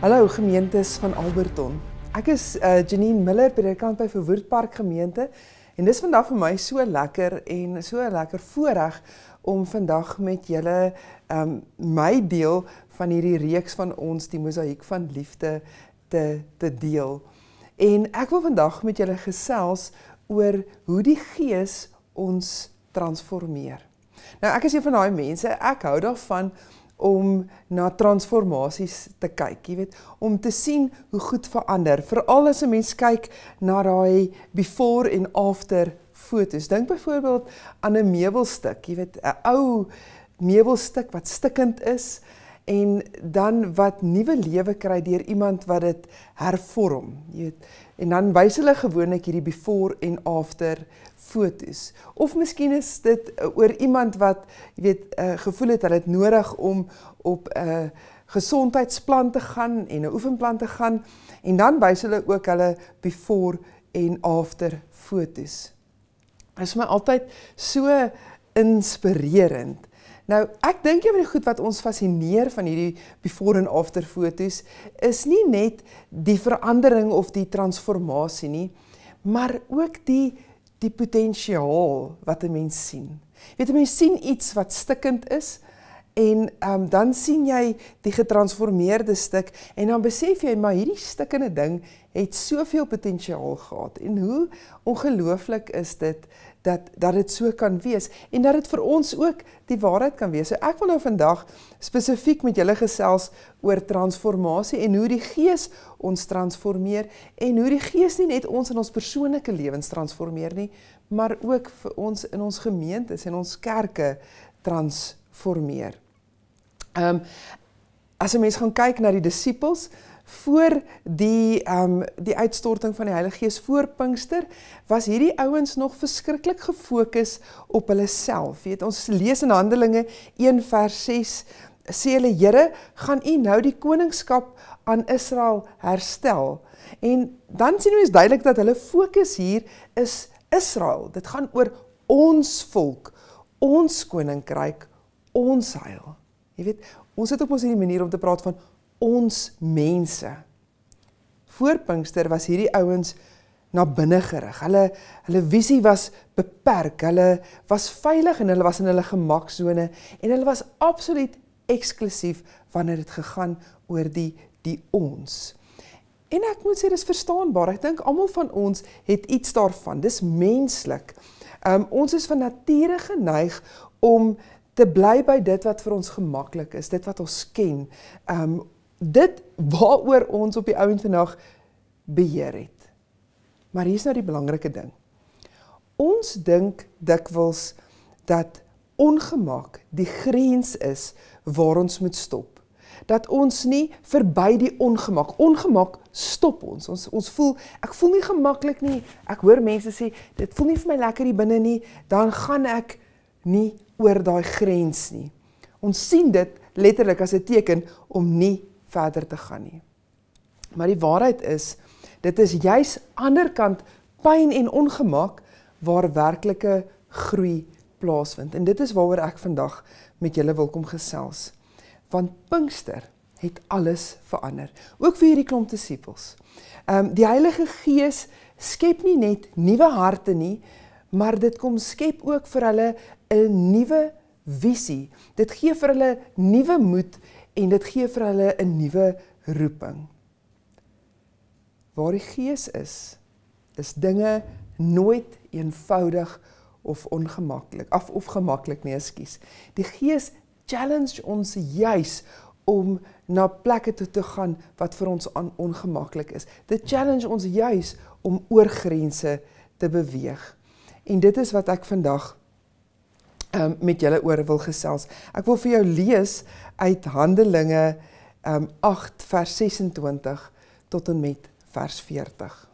Hallo gemeentes van Alberton. Ek is Janine Miller, predikant by Verwoerdpark gemeente en dis vandag vir my so lekker en so 'n lekker voorreg om vandag met julle my deel van hierdie reeks van ons die mosaïek van liefde te deel. En ek wil vandag met julle gesels oor hoe die Gees ons transformeer. Nou ek is een van daai mense, ek hou daarvan om na transformasies te kyk, jy weet, om te sien hoe goed verander, veral as 'n mens kyk na daai before en after foto's. Dink byvoorbeeld aan 'n meubelstuk, jy weet, 'n ou meubelstuk wat stikkend is en dan wat nuwe lewe kry deur iemand wat dit hervorm, jy weet. En dan wys hulle gewoonlik hierdie before en after foto's. Of miskien is dit oor iemand wat, jy weet, gevoel het hulle het nodig om op 'n gesondheidsplan te gaan en 'n oefenplan te gaan en dan wys hulle ook hulle before en after foto's. Dit is my altyd so inspirerend. Nou, ek dink een van die goed wat ons fascineer van hierdie before en after foto's is nie net die verandering of die transformasie nie, maar ook die potensiaal wat 'n mens sien. Weet, 'n mens sien iets wat stikkend is en dan sien jy die getransformeerde stuk en dan besef jy, maar hierdie stikkende ding het soveel potensiaal gehad en hoe ongelooflik is dit dat dit so kan wees en dat dit vir ons ook die waarheid kan wees. So ek wil nou vandag spesifiek met julle gesels oor transformasie en hoe die Gees ons transformeer en hoe die Gees nie net ons in ons persoonlike lewens transformeer nie, maar ook vir ons in ons gemeentes en ons kerke transformeer. As 'n mens gaan kyk na die disippels, voor die uitstorting van die Heilige Gees voor Pinkster, was hierdie ouens nog verskriklik gefokus op hulle self. Weet, ons lees in Handelinge 1 vers 6, sê hulle, Here, gaan U nou die koningskap aan Israel herstel? En dan sien ons duidelik dat hulle fokus hier is Israel. Dit gaan oor ons volk, ons koninkryk, ons heil. Jy weet, ons het op ons hierdie manier om te praat van ons mense. Voor Pinkster was hierdie ouens na binne gerig. Hulle visie was beperk, hulle was veilig en hulle was in hulle gemaksone en hulle was absoluut eksklusief wanneer dit gegaan oor die ons. En ek moet sê, dis verstaanbaar. Ek dink almal van ons het iets daarvan. Dis menslik. Ons is van nature geneig om te bly by dit wat vir ons gemaklik is, dit wat ons ken. Dit waaroor ons op die ou en vandag beheer het. Maar hier is nou die belangrike ding. Ons dink dikwels dat ongemak die grens is waar ons moet stop. Dat ons nie verby die ongemak stop ons. Ons voel, ek voel nie gemaklik nie. Ek hoor mense sê, dit voel nie vir my lekker hier binne nie, dan gaan ek nie oor daai grens nie. Ons sien dit letterlik as 'n teken om nie verder te gaan nie. Maar die waarheid is, dit is juis anderkant pyn en ongemak waar werklike groei plaasvind. En dit is waaroor ek vandag met julle wil kom gesels. Want Pinkster het alles verander. Ook vir hierdie klomp disippels. Die Heilige Gees skep nie net nuwe harte nie, maar dit kom skep ook vir hulle 'n nuwe visie. Dit gee vir hulle nuwe moed en dit gee vir hulle 'n nuwe roeping. Waar die Gees is dinge nooit eenvoudig of ongemaklik, of gemaklik nie, ekskuus. Die Gees challenge ons juis om na plekke toe te gaan wat vir ons ongemaklik is. Dit challenge ons juis om oor grense te beweeg. En dit is wat ek vandag met julle oor wil gesels. Ek wil vir jou lees uit Handelinge 8 vers 26 tot en met vers 40.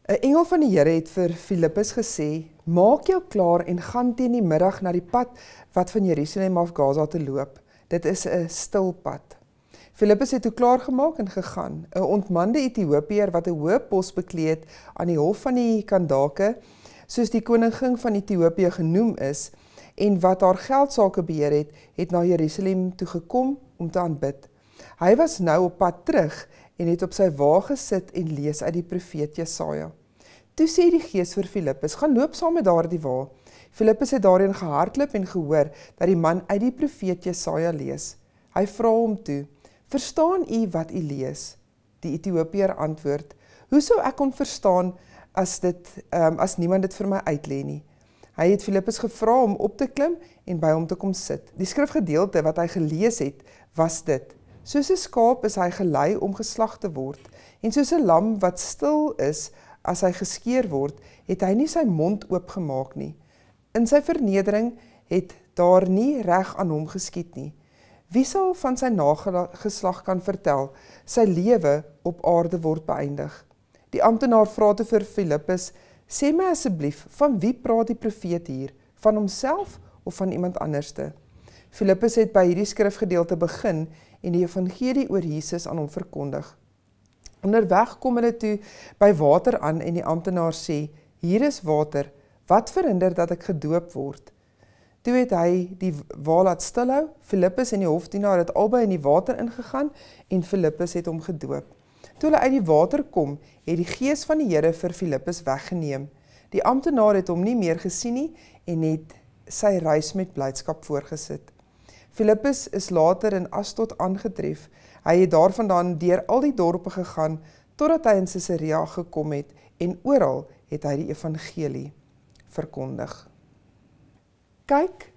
'n Engel van die Here het vir Filippus gesê, maak jou klaar en gaan teen die middag na die pad wat van Jerusalem af Gaza te loop. Dit is 'n stil pad. Filippus het toe klaargemaak en gegaan. 'n Ontmande Ethiopiër wat 'n hoë pos bekleed het aan die hof van die Kandake, soos die koningin van Ethiopië genoem is, en wat haar geldsake beheer het na Jerusalem toe gekom om te aanbid. Hy was nou op pad terug en het op sy wa gesit en lees uit die profeet Jesaja. Toe sê die Gees vir Filippus, gaan loop saam met daardie wa. Filippus het daarin gehardloop en gehoor dat die man uit die profeet Jesaja lees. Hy vra hom toe, verstaan u wat u lees? Die Ethiopiër antwoord, hoe sou ek kon verstaan as niemand dit vir my uitlê nie? Hy het Filippus gevra om op te klim en by hom te kom sit. Die skrifgedeelte wat hy gelees het, was dit. Soos 'n skaap is hy gelei om geslag te word, en soos 'n lam wat stil is as hy geskeer word, het hy nie sy mond oopgemaak nie. In sy vernedering het daar nie reg aan hom geskied nie. Wie sal van sy nageslag kan vertel, sy lewe op aarde word beëindig? Die amptenaar vra toe vir Filippus, sê my asseblief, van wie praat die profeet hier? Van homself of van iemand anderste? Filippus het by hierdie skrifgedeelte begin en die evangelie oor Jesus aan hom verkondig. Onderweg kom hulle toe by water aan en die amptenaar sê, hier is water, wat verhinder dat ek gedoop word? Toe het hy die wa laat stilhou, Filippus en die hofdienaar het albei in die water ingegaan en Filippus het hom gedoop. Toe hulle uit die water kom, het die Gees van die Here vir Filippus weggeneem. Die amptenaar het hom nie meer gesien nie en het sy reis met blydskap voorgesit. Filippus is later in Asdod aangetref. Hy het daarvandaan deur al die dorpe gegaan totdat hy in Caesarea gekom het en oral het hy die evangelie verkondig. Kyk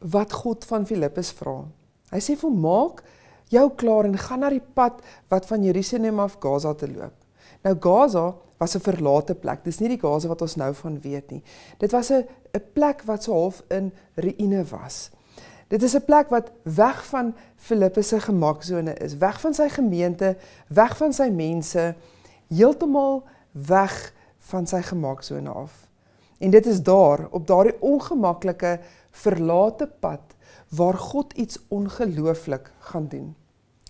wat God van Filippus vra. Hy sê vir hom, maak jou klaar en gaan na die pad wat van Jerusalem af Gaza te loop. Nou Gaza was 'n verlate plek, dis nie die Gaza wat ons nou van weet nie. Dit was 'n plek wat so half in ruïne was. Dit is 'n plek wat weg van Filippus se gemaksone is, weg van sy gemeente, weg van sy mense, heeltemal weg van sy gemaksone af. En dit is daar, op daardie ongemaklike, verlate pad, waar God iets ongelooflik gaan doen.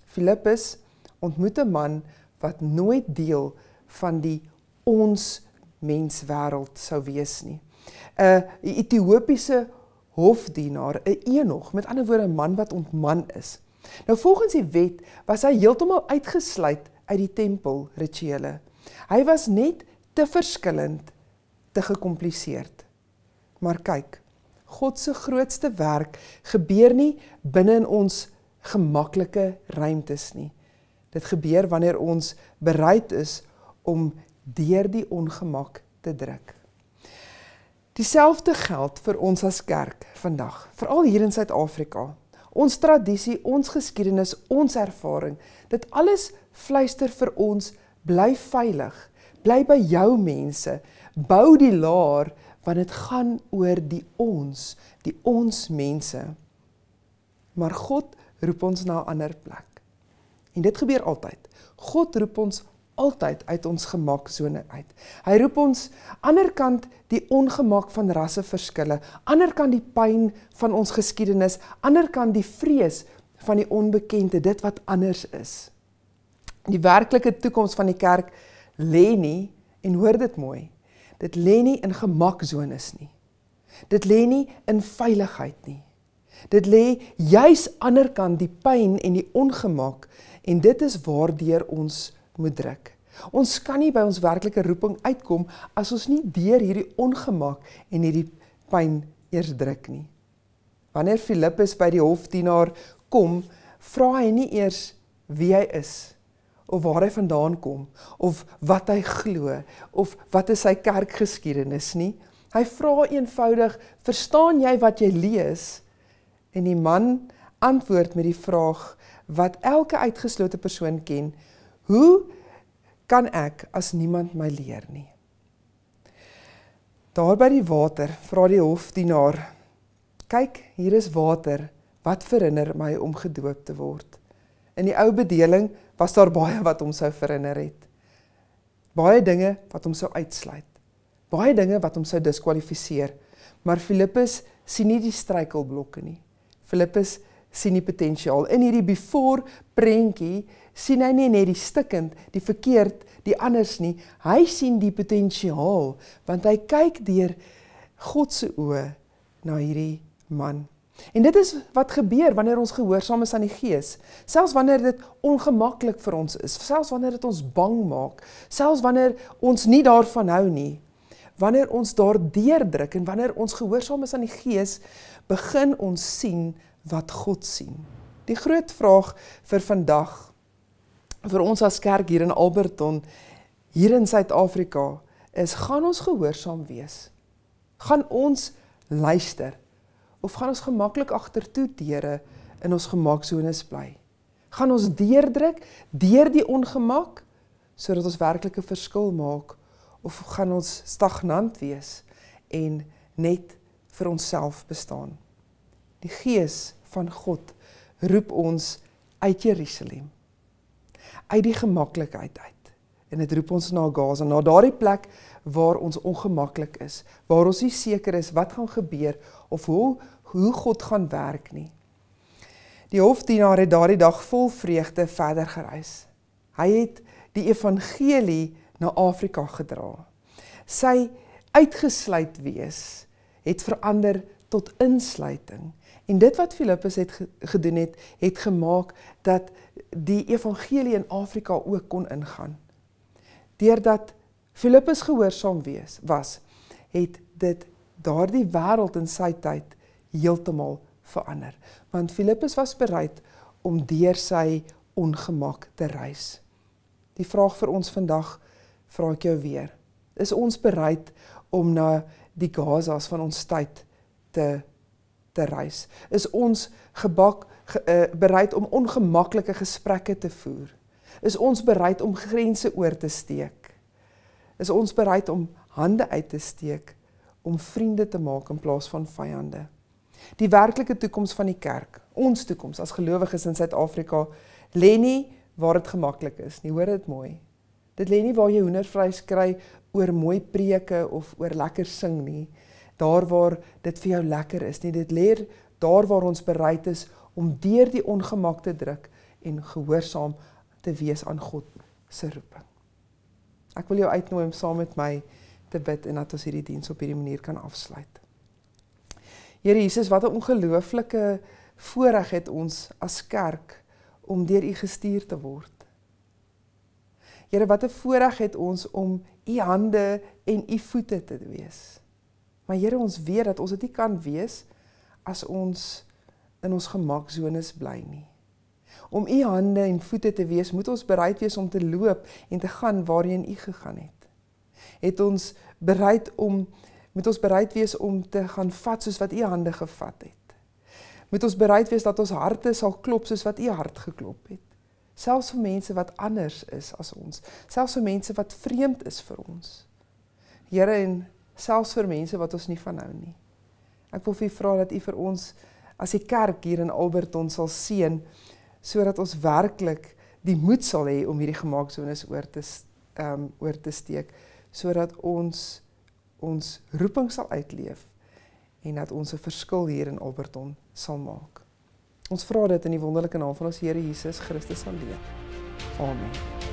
Filippus ontmoet 'n man wat nooit deel van die ons menswêreld sou wees nie. 'n Ethiopiese hofdienaar, 'n Enoch, met ander woorde 'n man wat ontman is. Nou volgens die wet was hy heeltemal uitgesluit uit die tempelrituele. Hy was net te verskillend, te gecompliseerd. Maar kyk, God se grootste werk gebeur nie binne in ons gemaklike ruimtes nie. Dit gebeur wanneer ons bereid is om deur die ongemak te druk. Dieselfde geld vir ons as kerk vandag, veral hier in Suid-Afrika. Ons tradisie, ons geskiedenis, ons ervaring, dit alles fluister vir ons, bly veilig, bly by jou mense, bou die laar, want dit gaan oor die ons mense. Maar God roep ons na 'n ander plek. En dit gebeur altyd. God roep ons altyd uit ons gemaksone uit. Hy roep ons anderkant die ongemak van rasseverskille, anderkant die pyn van ons geskiedenis, anderkant die vrees van die onbekende, dit wat anders is. Die werklike toekoms van die kerk lê nie, en hoor dit mooi, dit lê nie in gemaksones nie. Dit lê nie in veiligheid nie. Dit lê juis anderkant die pyn en die ongemak, en dit is waardeur ons moet druk. Ons kan nie by ons werklike roeping uitkom as ons nie deur hierdie ongemak en hierdie pyn eers druk nie. Wanneer Filippus by die hofdienaar kom, vra hy nie eers wie hy is, of waar hy vandaan kom, of wat hy glo, of wat is sy kerkgeskiedenis nie. Hy vra eenvoudig, verstaan jy wat jy lees? En die man antwoord met die vraag wat elke uitgeslote persoon ken, hoe kan ek as niemand my leer nie? Daar by die water vra die hofdienaar, kyk, hier is water, wat verhinder my om gedoop te word? In die ou bedeling was daar baie wat hom sou verhinder het. Baie dinge wat hom sou uitsluit. Baie dinge wat hom sou diskwalifiseer. Maar Filippus sien nie die struikelblokke nie. Filippus sien die potensiaal. In hierdie before prentjie sien hy nie net die stikkend, die verkeerd, die anders nie. Hy sien die potensiaal, want hy kyk deur God se oë na hierdie man. En dit is wat gebeur wanneer ons gehoorsaam is aan die Gees. Selfs wanneer dit ongemaklik vir ons is, selfs wanneer dit ons bang maak, selfs wanneer ons nie daarvan hou nie, wanneer ons daar deurdruk en wanneer ons gehoorsaam is aan die Gees, begin ons sien wat God sien. Die groot vraag vir vandag, vir ons as kerk hier in Alberton, hier in Suid-Afrika, is, gaan ons gehoorsaam wees? Gaan ons luister? Of gaan ons gemaklik agtertoe deure in ons gemaksones bly? Gaan ons deurdruk, deur die ongemak, sodat ons werklik 'n verskil maak? Of gaan ons stagnant wees en net vir onsself bestaan? Die Gees van God roep ons uit Jerusalem, uit die gemaklikheid uit. En dit roep ons na Gaza, na daardie plek waar ons ongemaklik is, waar ons nie seker is wat gaan gebeur of hoe God gaan werk nie. Die hofdienaar het daardie dag vol vreugde verder gereis. Hy het die evangelie na Afrika gedra. Sy uitgesluit wees het verander tot insluiting. En dit wat Filippus het gedoen het gemaak dat die evangelie in Afrika ook kon ingaan. Deurdat Filippus gehoorsaam was, het dit daardie wêreld in sy tyd heeltemal verander. Want Filippus was bereid om deur sy ongemak te reis. Die vraag vir ons vandag, vra ek jou weer. Is ons bereid om na die Gazas van ons tyd te reis? Is ons bereid om ongemaklike gesprekke te voer? Is ons bereid om grense oor te steek? Is ons bereid om hande uit te steek, om vriende te maak in plaas van vyande? Die werklike toekoms van die kerk, ons toekoms as gelowiges in Suid-Afrika, lê nie waar dit gemaklik is nie, hoor dit mooi. Dit lê nie waar jy hoendervleis kry oor mooi preke of oor lekker sing nie, daar waar dit vir jou lekker is nie, dit lê daar waar ons bereid is om deur die ongemak te druk en gehoorsaam te wees aan God se roeping. Ek wil jou uitnooi om saam met my te bid en dat ons hierdie diens op hierdie manier kan afsluit. Here Jesus, wat 'n ongelooflike voorreg het ons as kerk om deur U gestuur te word. Here, wat 'n voorreg het ons om U hande en U voete te wees. Maar Here, ons weet dat ons dit nie kan wees as ons in ons gemaksones bly nie. Om U hande en voete te wees, moet ons bereid wees om te loop en te gaan waarheen U gegaan het. Moet ons bereid wees om te gaan vat soos wat U hande gevat het. Moet ons bereid wees dat ons harte sal klop soos wat U hart geklop het. Selfs vir mense wat anders is as ons. Selfs vir mense wat vreemd is vir ons. Here, en selfs vir mense wat ons nie van hou nie. Ek wil vir U vra dat U vir ons as die kerk hier in Alberton sal seën, sodat ons werklik die moed sal hê om hierdie gemaksones oor te steek, sodat ons roeping sal uitleef en dat ons 'n verskil hier in Alberton sal maak. Ons vra dit in die wonderlike naam van ons Here Jesus Christus alleen. Amen.